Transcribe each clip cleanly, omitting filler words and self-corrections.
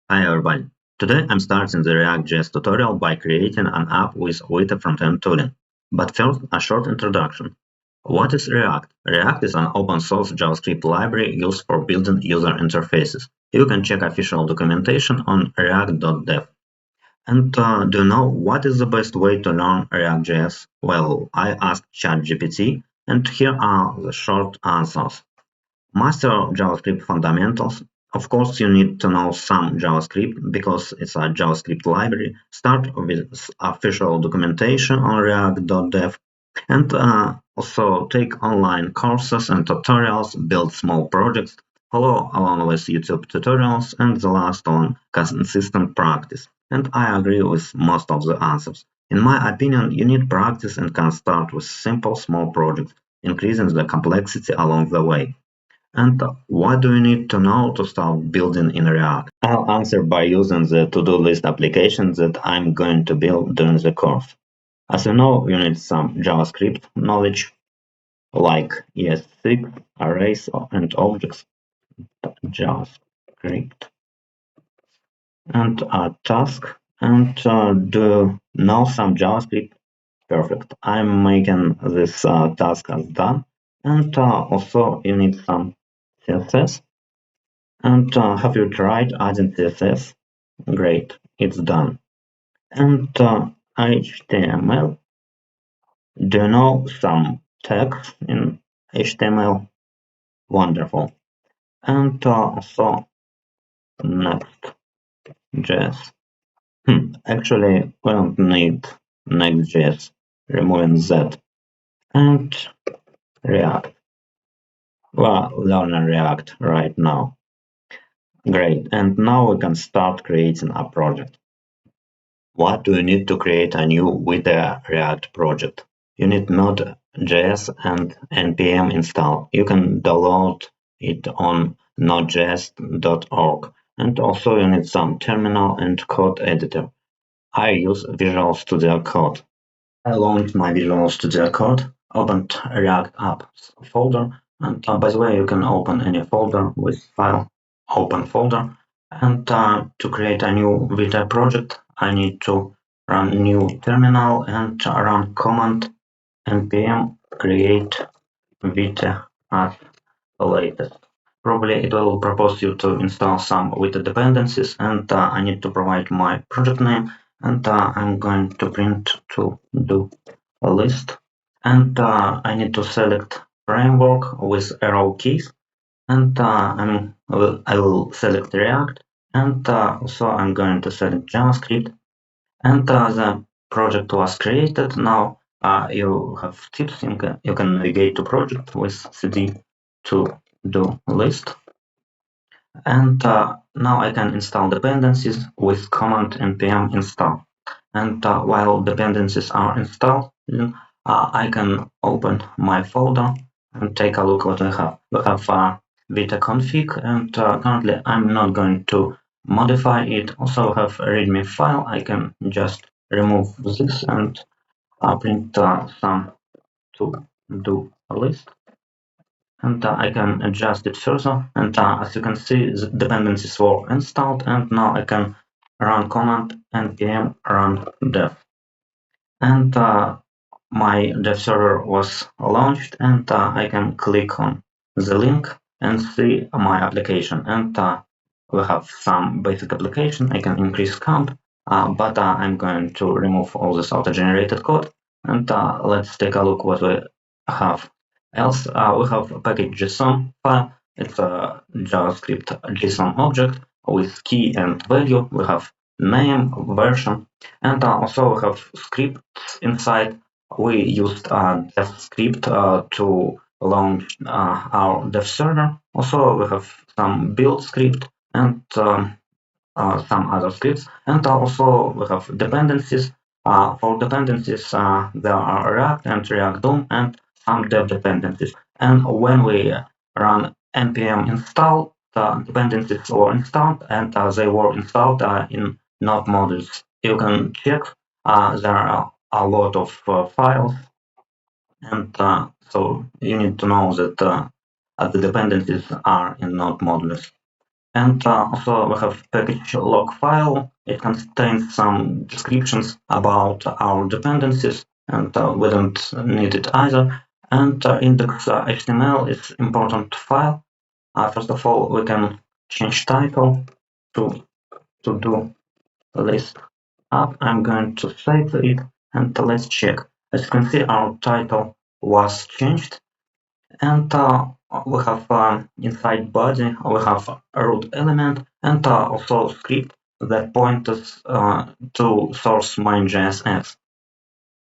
Hi everyone. Today I'm starting the React.js tutorial by creating an app with Vite frontend tooling. But first, a short introduction. What is React? React is an open source JavaScript library used for building user interfaces. You can check official documentation on react.dev. And do you know what is the best way to learn React.js? Well, I asked ChatGPT, and here are the short answers. Master JavaScript fundamentals. Of course, you need to know some JavaScript because it's a JavaScript library. Start with official documentation on react.dev and also take online courses and tutorials, build small projects, follow along with YouTube tutorials, and the last one, consistent practice. And I agree with most of the answers. In my opinion, you need practice and can start with simple small projects, increasing the complexity along the way. And what do you need to know to start building in React? I'll answer by using the to-do list application that I'm going to build during the course. As you know, you need some JavaScript knowledge like ES6, arrays, and objects, JavaScript, and a task. And do you know some JavaScript? Perfect. I'm making this task as done. And also, you need some CSS. And have you tried adding CSS? Great, it's done. And HTML. Do you know some text in HTML? Wonderful. And also Next.js. Actually, we don't need Next.js. Removing that. And React. Well, learning React right now. Great. And now we can start creating a project. What do you need to create a new with a React project? You need Node.js and npm install. You can download it on nodejs.org. And also you need some terminal and code editor. I use Visual Studio Code. I launched my Visual Studio Code, opened React apps folder, and by the way, you can open any folder with file open folder. And to create a new Vite project, I need to run new terminal and run command npm create Vite as latest. Probably it will propose you to install some Vite dependencies, and I need to provide my project name, and I'm going to print to do a list, and I need to select framework with arrow keys, and I will select React, and also I'm going to select JavaScript, and the project was created. Now you have tips. You can navigate to project with cd to do list, and now I can install dependencies with command npm install. And while dependencies are installed, I can open my folder and take a look what I have. We have Vite config, and currently I'm not going to modify it. Also have a readme file. I can just remove this and print some to do a list. And I can adjust it further. And as you can see, the dependencies were installed, and now I can run command npm run dev. And my dev server was launched, and I can click on the link and see my application. And we have some basic application. I can increase count, but I'm going to remove all this auto-generated code. And let's take a look what we have. Else, we have a package.json file. It's a JavaScript JSON object with key and value. We have name, version, and also we have scripts inside. We used dev script to launch our dev server. Also, we have some build script and some other scripts. And also we have dependencies. For dependencies, there are React and React DOM and some dev dependencies. And when we run npm install, the dependencies were installed, and they were installed in Node modules. You can check. There are a lot of files, and so you need to know that the dependencies are in Node modules. And also we have package log file. It contains some descriptions about our dependencies, and we don't need it either. And index HTML is important file. First of all, we can change title to do list up. I'm going to save it and let's check. As you can see, our title was changed, and we have inside body we have a root element and also script that points us to source main.jsx.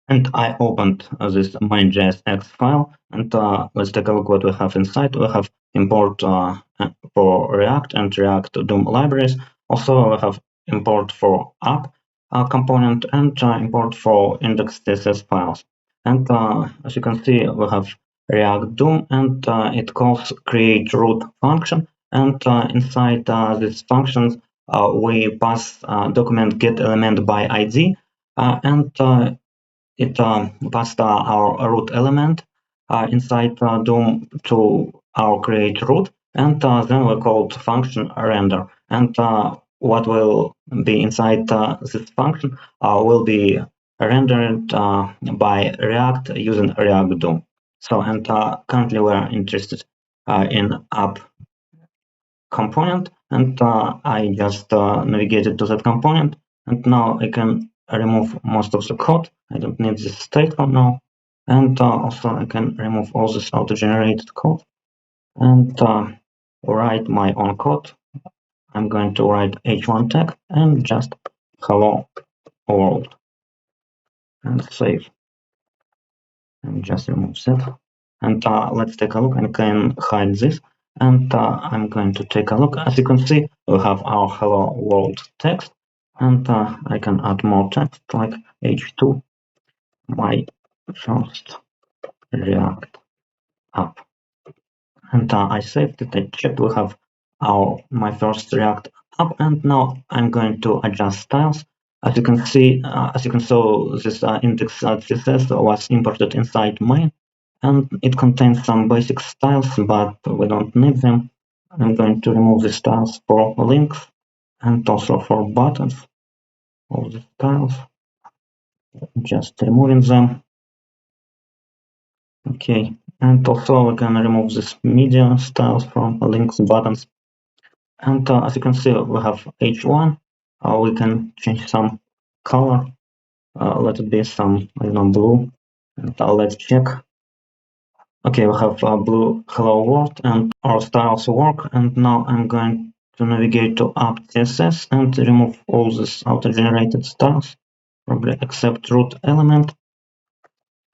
And I opened this main.jsx file, and let's take a look what we have inside. We have import for React and React DOM libraries. Also, we have import for app component and import for index.css files. And as you can see, we have React DOM, and it calls create root function. And inside this function, we pass document get element by ID, and it passed our root element inside DOM to our create root, and then we called function render. And what will be inside this function will be rendered by React using React DOM. So, and currently we're interested in app component, and I just navigated to that component, and now I can remove most of the code. I don't need this state for now, and also I can remove all this auto-generated code and write my own code. I'm going to write h1 tag and just hello world and save, and just remove that. And let's take a look. I can hide this, and I'm going to take a look. As you can see, we have our hello world text, and I can add more text like h2 my first React app. And I saved it. I checked. We have our my first React app, and now I'm going to adjust styles. As you can see, this index CSS was imported inside main, and it contains some basic styles, but we don't need them. I'm going to remove the styles for links and also for buttons. All the styles, just removing them. Okay, and also we can remove this media styles from links, buttons. And as you can see, we have h1. We can change some color. Let it be some, I don't know, blue. And let's check. Okay, we have blue hello world, and our styles work. And now I'm going to navigate to app CSS and remove all these auto-generated styles, probably except root element.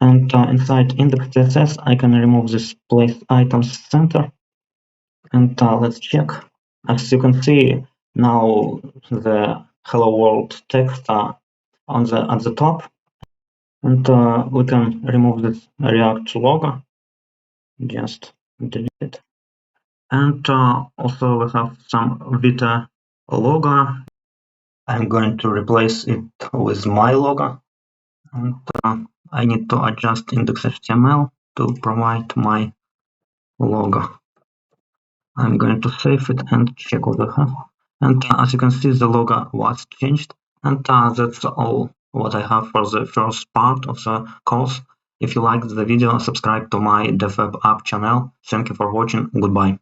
And inside index CSS, I can remove this place items center. And let's check. As you can see, now the hello world text on the at the top, and we can remove this React logo. Just delete it. And also we have some Vite logo. I'm going to replace it with my logo, and I need to adjust index.html to provide my logo. I'm going to save it and check what we have. And as you can see, the logo was changed, and that's all what I have for the first part of the course. If you liked the video, subscribe to my DevWeb app channel. Thank you for watching. Goodbye.